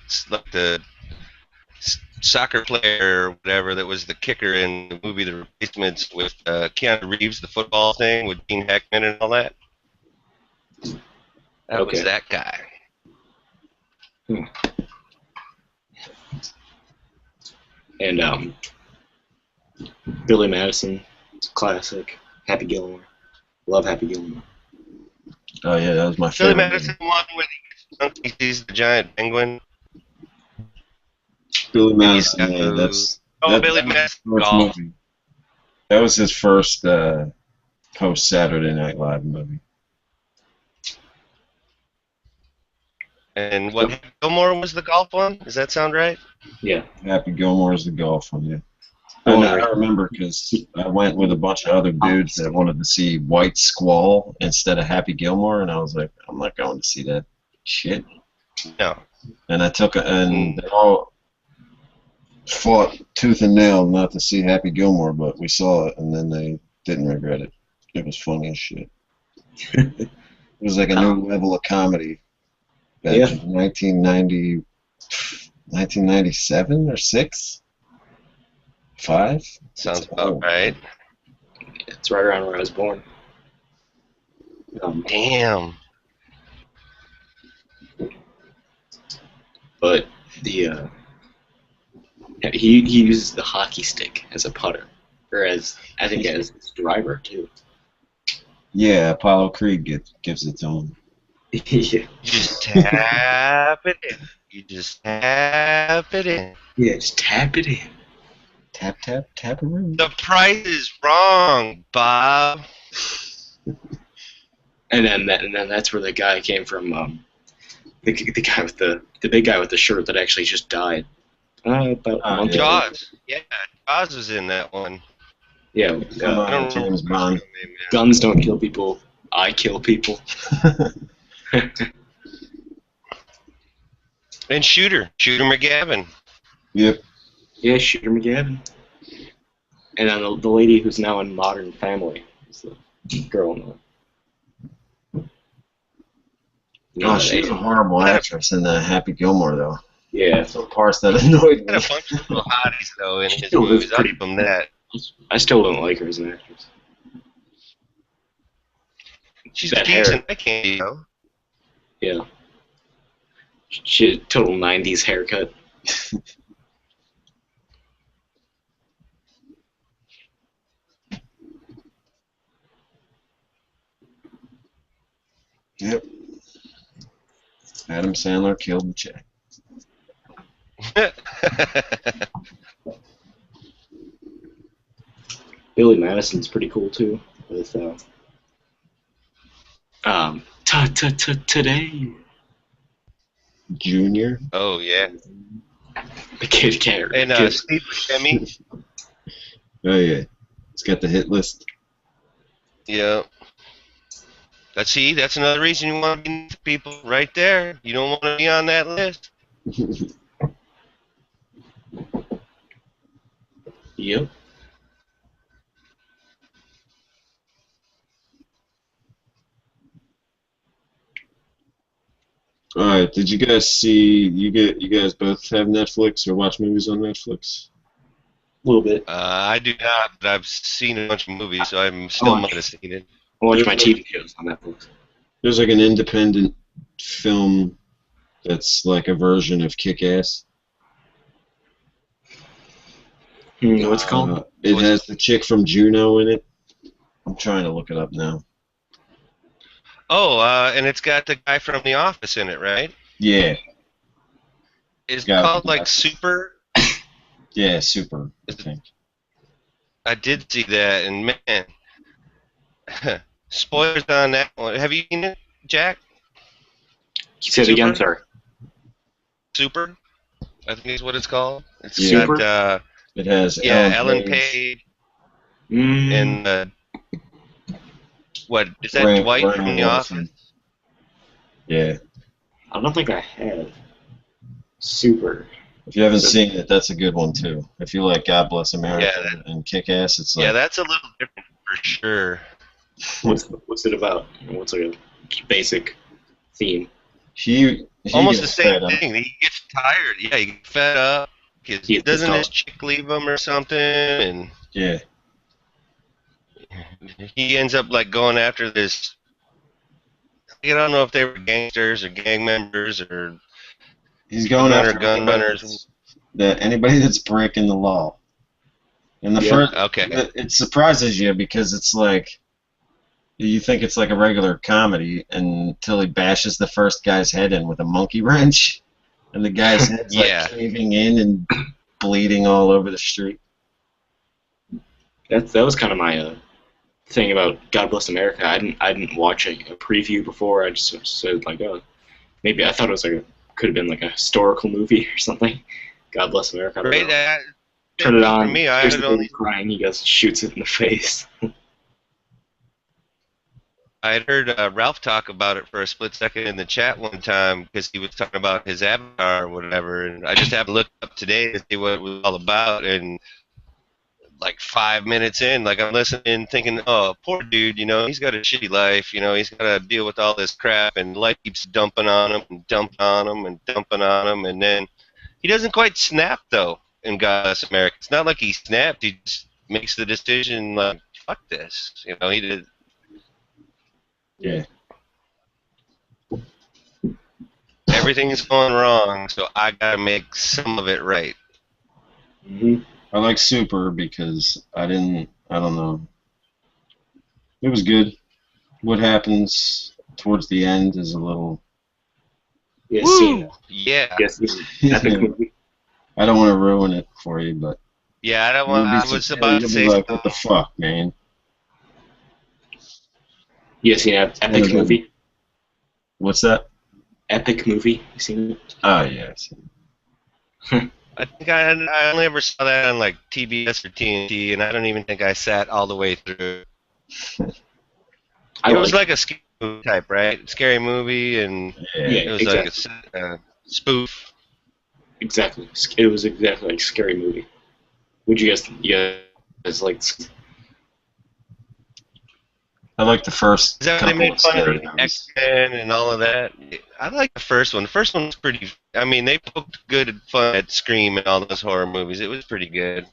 soccer player or whatever that was the kicker in the movie The Replacements with Keanu Reeves, the football thing with Gene Hackman and all that. That was that guy. And Billy Madison, classic. Happy Gilmore. Love Happy Gilmore. Oh yeah, that was my Billy favorite. Madison one when he sees the giant penguin. Billy Madison. Yeah, that's. Billy Madison. Golf. Movie. That was his first post Saturday Night Live movie. And what Gilmore was the golf one? Does that sound right? Yeah. Happy Gilmore is the golf one, yeah. And I remember because I went with a bunch of other dudes that wanted to see White Squall instead of Happy Gilmore, and I was like, I'm not going to see that shit. No. And I took and they all fought tooth and nail not to see Happy Gilmore, but we saw it, and then they didn't regret it. It was funny as shit. It was like a new level of comedy. Back in 1997 or 6? 5? Sounds about right. It's right around where I was born. Damn. But the he uses the hockey stick as a putter, or as I think as his driver too. Yeah, Apollo Creed gives it to him. Yeah. You just tap it in. You just tap it in. Yeah, just tap it in. Tap, tap, tap a room. The price is wrong, Bob. And then that's where the guy came from. The guy with the big guy with the shirt that actually just died. About a month ago. Jaws. Yeah, Jaws was in that one. Yeah. James Bond. Guns don't kill people. I kill people. And Shooter McGavin. Yep. Yeah, Shooter McGavin. And then the lady who's now in Modern Family is the girl in Oh, she was a horrible actress in Happy Gilmore, though. Yeah. Some parts that annoyed He me. had a bunch of little hotties, though, in his Still was movies. I'll pretty- give him that. I still don't like her as an actress. She's That decent. hair. I can't, you know. Yeah. She had a total 90s haircut. Yep. Adam Sandler killed the chick. Billy Madison's pretty cool too. With today. Junior. Oh yeah. The kid can't. And kid, Steve Buscemi. Oh yeah, it's got the hit list. Yeah. That's another reason you want to be with people right there. You don't want to be on that list. Yep. All right, did you guys see? You guys both have Netflix or watch movies on Netflix? A little bit. I do not, but I've seen a bunch of movies, so I'm still Oh. might have seen it. I watch my TV shows on Netflix. There's like an independent film that's like a version of Kick-Ass. What's it called? It has the chick from Juno in it. I'm trying to look it up now. Oh, and it's got the guy from The Office in it, right? Yeah, Is it Got it. called like Super? yeah, Super. I think. I did see that, and man, spoilers on that one. Have you seen it, Jack? You said it again, sorry. Super, I think is what it's called. It's Yeah. got It has Ellen Page and what is that? Ryan- Dwight Ryan from The Wilson. Office. Yeah. I don't think I had Super. If you haven't seen it, that's a good one too. If you like God Bless America Yeah, and Kick-Ass, it's like Yeah, that's a little different for sure. What's it about? What's like a basic theme? he Almost the gets same fed up. thing. He gets tired. Yeah, he gets fed up. He gets Doesn't pissed his off. chick leave him or something? And Yeah. he ends up like going after this. I don't know if they were gangsters or gang members or He's going Gunner- after gun anybody runners. anybody that's breaking the law. And the Yeah. first, Okay. it surprises you because it's like you think it's like a regular comedy until he bashes the first guy's head in with a monkey wrench, and the guy's head's Yeah. like caving in and bleeding all over the street. That was kind of my thing about God Bless America. I didn't watch a preview before. I just said like, oh, maybe I thought it was like could have been like a historical movie or something. God Bless America. I don't Right, know. Turn it on. For me, I here's had the only baby crying. He goes, shoots it in the face. I had heard Ralph talk about it for a split second in the chat one time because he was talking about his avatar or whatever, and I just happened to look up today to see what it was all about, and like 5 minutes in, like I'm listening, thinking, oh, poor dude, you know, he's got a shitty life, you know, he's got to deal with all this crap, and life keeps dumping on him and dumping on him and dumping on him, and then he doesn't quite snap though in God Bless America. It's not like he snapped; he just makes the decision like, fuck this, you know, he did. Yeah. Everything is going wrong, so I gotta make some of it right. Mm-hmm. I like Super because I don't know. It was good. What happens towards the end is a little. Yes, Woo! Yeah. yes, epic movie. I don't want to ruin it for you, but Yeah, I don't want. I was about to you'll say. be like, what the fuck, man? Yes, yeah, epic Yeah. movie. What's that? Epic movie. You seen it? Oh, yes. I think I only ever saw that on like TBS or TNT, and I don't even think I sat all the way through. I It was like like a scary movie type, right? Scary movie, and Yeah. Yeah. it was exactly. like a spoof. Exactly. It was exactly like a scary movie. Would you guys like? I like the first Is that when they couple made of fun of scary the movies. X-Men and all of that? I like the first one. The first one was pretty. I mean, they poked good fun at Scream and all those horror movies. It was pretty good.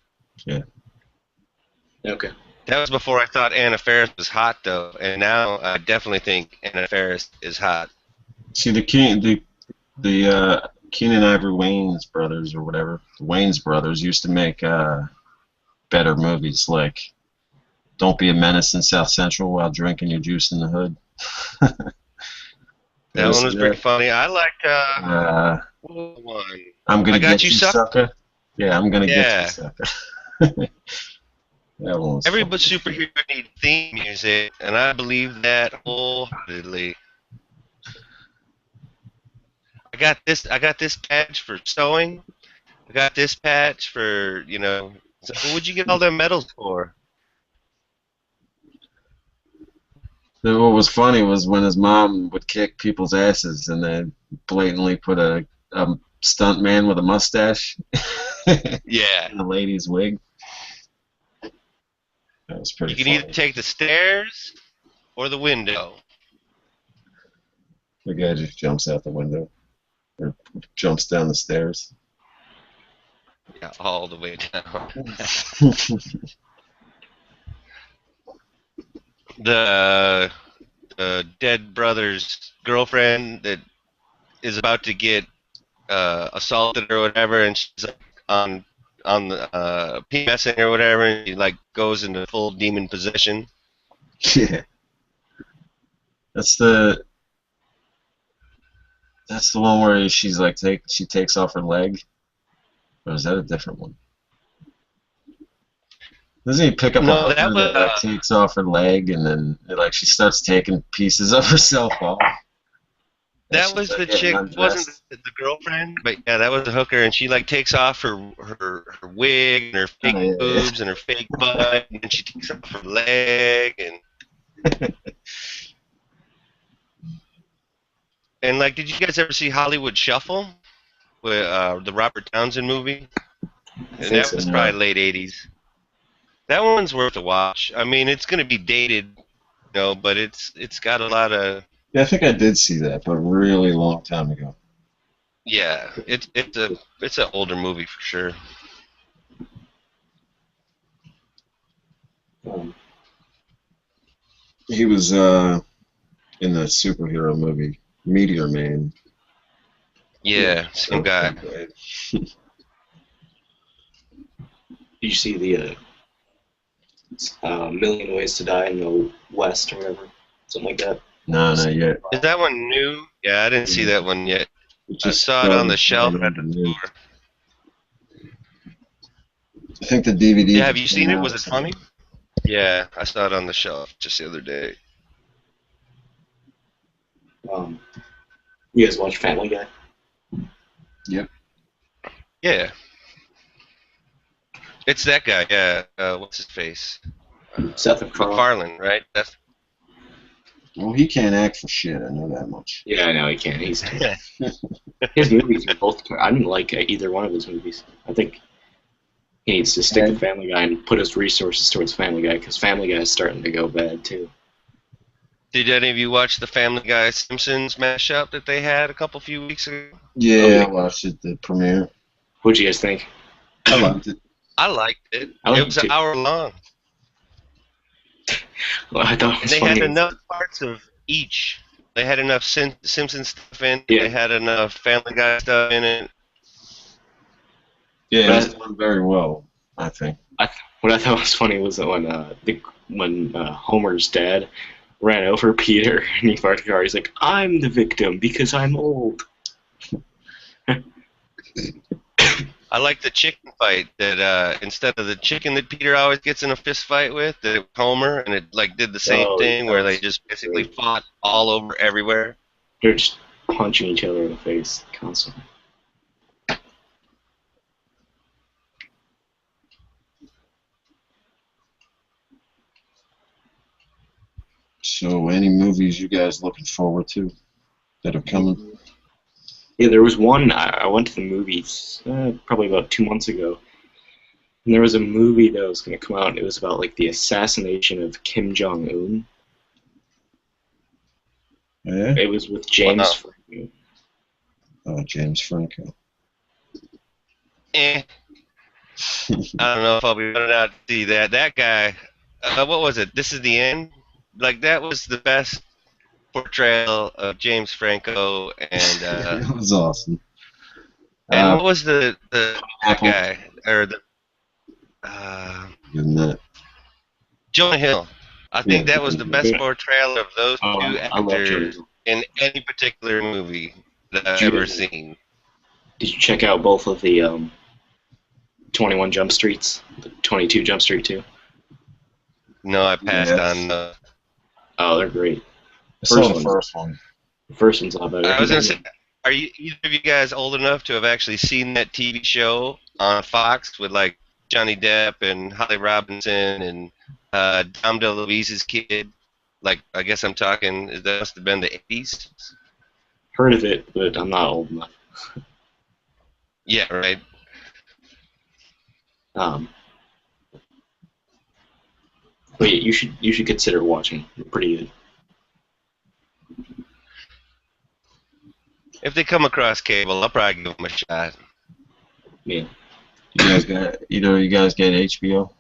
Okay. That was before I thought Anna Faris was hot, though, and now I definitely think Anna Faris is hot. See, the Keenan Ivory Wayans brothers or whatever, the Wayans brothers used to make better movies like Don't Be a Menace in South Central While Drinking Your Juice in the Hood. That one was pretty funny. I liked what was the one? I'm Gonna I Got Get You, You, Sucker? Sucker. Yeah, I'm Gonna Yeah. Get You, Sucker. That one was Every fun. superhero needs theme music, and I believe that wholeheartedly. I got this patch for sewing. I got this patch for, So what'd you get all them medals for? Then what was funny was when his mom would kick people's asses and then blatantly put a stunt man with a mustache Yeah. in a lady's wig. That was pretty You can funny. either take the stairs or the window. The guy just jumps out the window or jumps down the stairs. Yeah, all the way down. The dead brother's girlfriend that is about to get assaulted or whatever, and she's like, on the PMSing or whatever, and she like goes into full demon possession. Yeah. That's the one where she's like she takes off her leg. Or is that a different one? Doesn't he pick up a No, hooker that was that takes off her leg and then like she starts taking pieces of herself off? that was the chick, wasn't the girlfriend, but yeah, that was the hooker, and she like takes off her wig and her fake yeah. boobs and her fake butt, and then she takes off her leg and. And like, did you guys ever see Hollywood Shuffle, with the Robert Townsend movie? And that so, was no. probably late '80s. That one's worth a watch. I mean, it's gonna be dated, but it's got a lot of Yeah, I think I did see that, but a really long time ago. yeah. It's an older movie for sure. He was in the superhero movie Meteor Man. Yeah, same guy. Did you see the Million Ways to Die in the West or whatever? Something like that. No, not yet. Is that one new? Yeah, I didn't see that one yet. It I saw it on the shelf started at on the the news. store. I think the DVD. Yeah, have you seen it? came Was out. it funny? Yeah, I saw it on the shelf just the other day. You guys watch Family Guy? Yeah. It's that guy, yeah. What's his face? Seth MacFarlane. MacFarlane, right? That's Well, he can't act for shit. I know that much. Yeah, I know he can't. He's his movies are both. I didn't like either one of his movies. I think he needs to stick to Family Guy and put his resources towards Family Guy because Family Guy is starting to go bad too. Did any of you watch the Family Guy Simpsons mashup that they had a few weeks ago? Yeah, Okay. I watched it, the premiere. What'd you guys think? I liked it. I liked it. I liked It was it an too. hour long. Well, I thought it And was they funny. had enough parts of each. They had enough Simpsons stuff in it. Yeah. They had enough Family Guy stuff in it. Yeah, But- it's done very well, I think. What I thought was funny was that when Homer's dad ran over Peter and he farted car, he's like, "I'm the victim because I'm old." I like the chicken fight that instead of the chicken that Peter always gets in a fist fight with, that it was Homer, and it like did the same Oh, thing where they yes. just basically fought all over everywhere. They're just punching each other in the face constantly. So, any movies you guys looking forward to that are coming? Yeah, there was one. I went to the movies probably about 2 months ago, and there was a movie that was going to come out. It was about like the assassination of Kim Jong Un. Yeah. It was with James Wow. Franco. Oh, James Franco. I don't know if I'll be running out to see that. That guy, what was it? This is the end. Like that was the best portrayal of James Franco, and It was awesome. what was the Apple. guy or the Isn't that? Jonah Hill? I think Yeah. that was the best portrayal of those Oh, two I love actors Jonah. in any particular movie that I've Judah. ever seen. Did you check out both of the 21 Jump Streets, the 22 Jump Street 2? No, I passed Yes. on. Oh, they're great. I saw First the one. first one. The first one's a lot better. I was gonna say, are you either of you guys old enough to have actually seen that TV show on Fox with like Johnny Depp and Holly Robinson and Dom DeLuise's kid? Like, I guess I'm talking. That must have been the '80s. Heard of it, but I'm not old enough. Yeah, right. Um, but yeah, you should consider watching. They're pretty good. If they come across cable, I'll probably give them a shot. Yeah. You guys got either of you guys get HBO?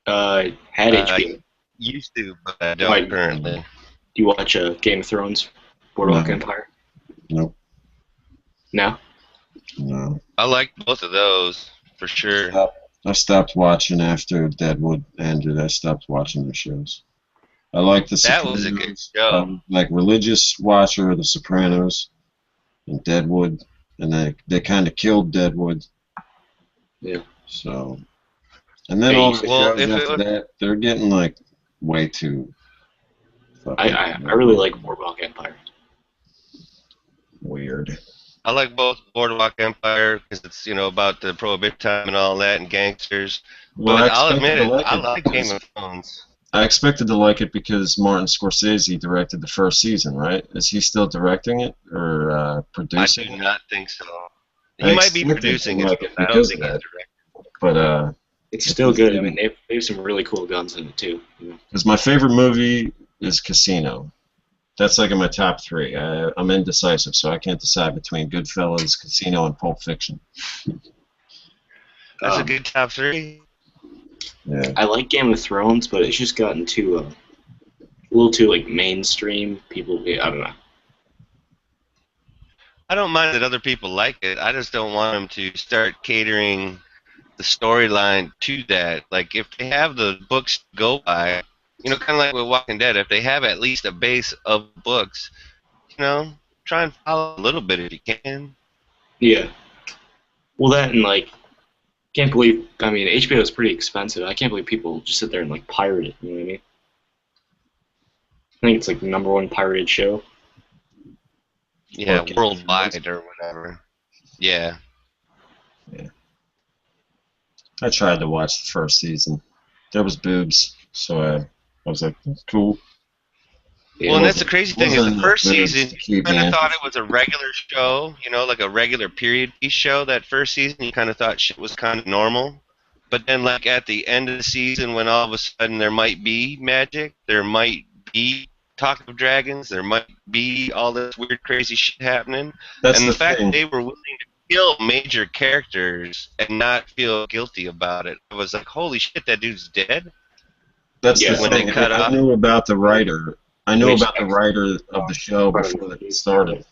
Had Uh, HBO. Used to, but I don't Why- currently. Do you watch Game of Thrones, Boardwalk No. Empire? Nope. No. No. I like both of those for sure. I stopped watching after Deadwood ended. I stopped watching the shows. I like The That Sopranos. was a good show. I'm like religious watcher of The Sopranos and Deadwood, and they kind of killed Deadwood. Yeah. So, and then Hey, all the well, shows if it after was- that, they're getting like way too. I really like Boardwalk Empire. Weird. I like both Boardwalk Empire because it's about the prohibition time and all that and gangsters. Well, But I I'll expected admit to it, I like because- Game of Thrones. I expected to like it because Martin Scorsese directed the first season, right? Is he still directing it or I producing do it? not think so. I He might be expected producing to it, like it but I don't because think of he's that. directing. But It's still good. I mean, they have some really cool guns in it too. because my favorite movie is Casino. That's like in my top three. I'm indecisive, so I can't decide between Goodfellas, Casino, and Pulp Fiction. That's a Um, good top three. Yeah. I like Game of Thrones, but it's just gotten too a little too like mainstream. People, I don't know. I don't mind that other people like it. I just don't want them to start catering the storyline to that. Like, if they have the books to go by, kind of like with Walking Dead, if they have at least a base of books, try and follow a little bit if you can. Yeah. Well, that and like, can't believe. I mean, HBO is pretty expensive. I can't believe people just sit there and like pirate it. You know what I mean? I think it's like the #1 pirated show. Yeah, Or Game of worldwide or whatever. Yeah. I tried to watch the first season. There was boobs, so I was like, that's cool. Yeah, Well, and that's the crazy thing is wasn't the first enough boobs season, to you keep kind me of thought it interested. was a regular show, like a regular period piece show. That first season, you kind of thought shit was kind of normal. But then, like, at the end of the season, when all of a sudden there might be magic, there might be talk of dragons, there might be all this weird, crazy shit happening. That's And the the fact thing. that they were willing to kill major characters and not feel guilty about it, I was like, holy shit, that dude's dead? That's Yeah, the when thing. they cut I off. knew about the writer. I knew Makes about the sense. writer of the show before it started.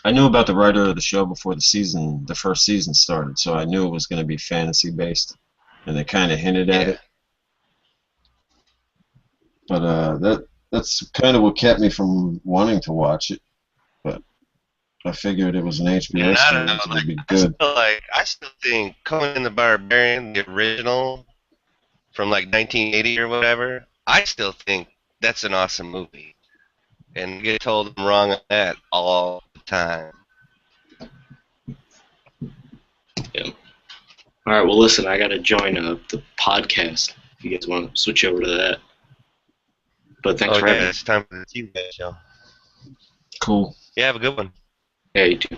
I knew about the writer of the show before the first season started, so I knew it was going to be fantasy based, and they kind of hinted at Yeah. it. But that's kind of what kept me from wanting to watch it. But I figured it was an HBO And I don't know, series, it would be like, good. I still think Conan the Barbarian, the original from like 1980 or whatever, I still think that's an awesome movie. And I get told I'm wrong on that all the time. All right. Well, listen, I gotta join the podcast. If you guys want to switch over to that. But thanks for having me. It's time for the TV show. Cool. Yeah, have a good one. Yeah, you too.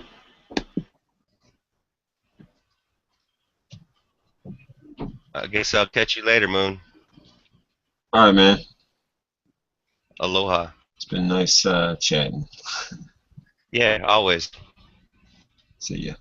I guess I'll catch you later, Moon. All right, man. Aloha. It's been nice chatting. Yeah, always. See ya.